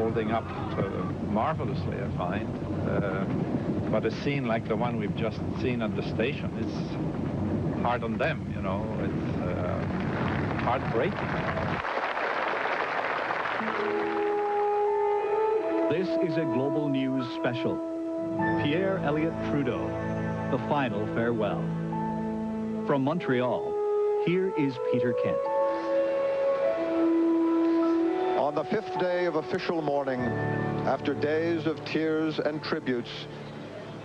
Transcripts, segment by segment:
holding up marvelously, I find. But a scene like the one we've just seen at the station, it's hard on them, you know. It's heartbreaking. This is a Global News special. Pierre Elliott Trudeau, the final farewell. From Montreal, here is Peter Kent. On the 5th day of official mourning, after days of tears and tributes,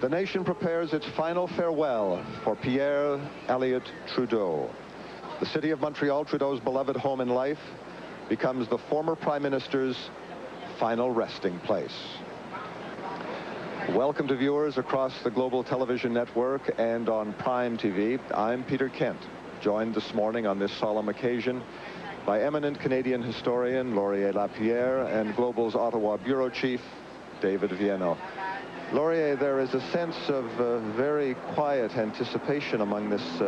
the nation prepares its final farewell for Pierre Elliott Trudeau. The city of Montreal, Trudeau's beloved home in life, becomes the former Prime Minister's final resting place. Welcome to viewers across the Global Television Network and on Prime TV. I'm Peter Kent, joined this morning on this solemn occasion by eminent Canadian historian Laurier Lapierre and Global's Ottawa Bureau Chief David Vienno. Laurier, there is a sense of very quiet anticipation among this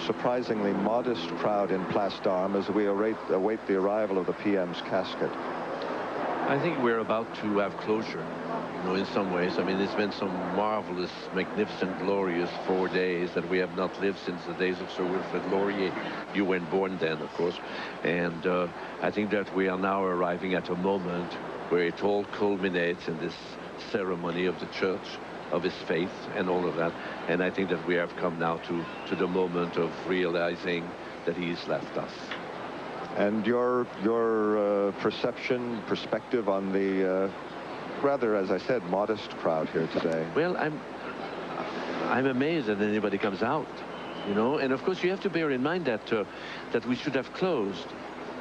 surprisingly modest crowd in Place d'Armes as we await the arrival of the PM's casket. I think we're about to have closure, you know, in some ways. I mean, it's been some marvelous, magnificent, glorious 4 days that we have not lived since the days of Sir Wilfrid Laurier. You weren't born then, of course. And I think that we are now arriving at a moment where it all culminates in this ceremony of the church, of his faith, and all of that. And I think that we have come now to the moment of realizing that he's left us. And your perspective on the rather, as I said, modest crowd here today? Well, I'm amazed that anybody comes out, you know. And of course, you have to bear in mind that that we should have closed,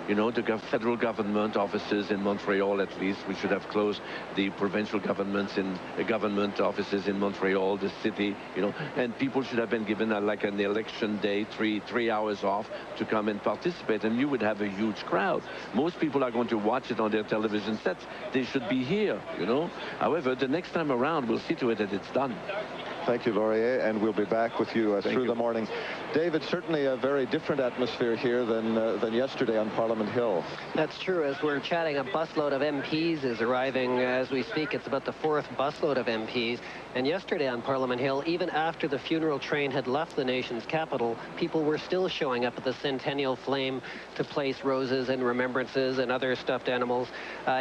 you know, the federal government offices in Montreal. At least we should have closed the provincial government offices in Montreal, the city, you know, and people should have been given like an election day, three hours off to come and participate, and you would have a huge crowd. Most people are going to watch it on their television sets. They should be here, you know. However, the next time around, we'll see to it that it's done. Thank you, Laurier, and we'll be back with you through the morning. David, certainly a very different atmosphere here than yesterday on Parliament Hill. That's true. As we're chatting, a busload of MPs is arriving as we speak. It's about the 4th busload of MPs. And yesterday on Parliament Hill, even after the funeral train had left the nation's capital, people were still showing up at the Centennial Flame to place roses and remembrances and other stuffed animals.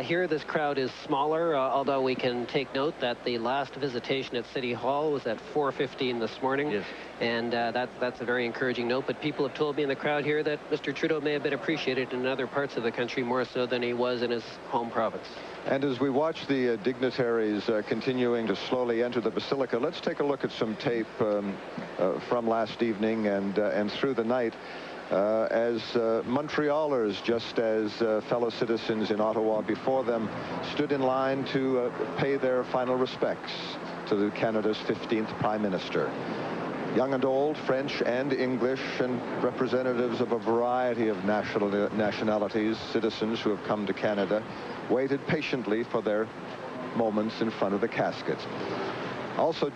Here, this crowd is smaller, although we can take note that the last visitation at City Hall was at 4:15 this morning. Yes. And that's a very encouraging note. But people have told me in the crowd here that Mr. Trudeau may have been appreciated in other parts of the country more so than he was in his home province. And as we watch the dignitaries continuing to slowly enter the Basilica, let's take a look at some tape from last evening and through the night as Montrealers, just as fellow citizens in Ottawa before them, stood in line to pay their final respects to Canada's 15th Prime Minister. Young and old, French and English, and representatives of a variety of nationalities, citizens who have come to Canada, waited patiently for their moments in front of the casket. Also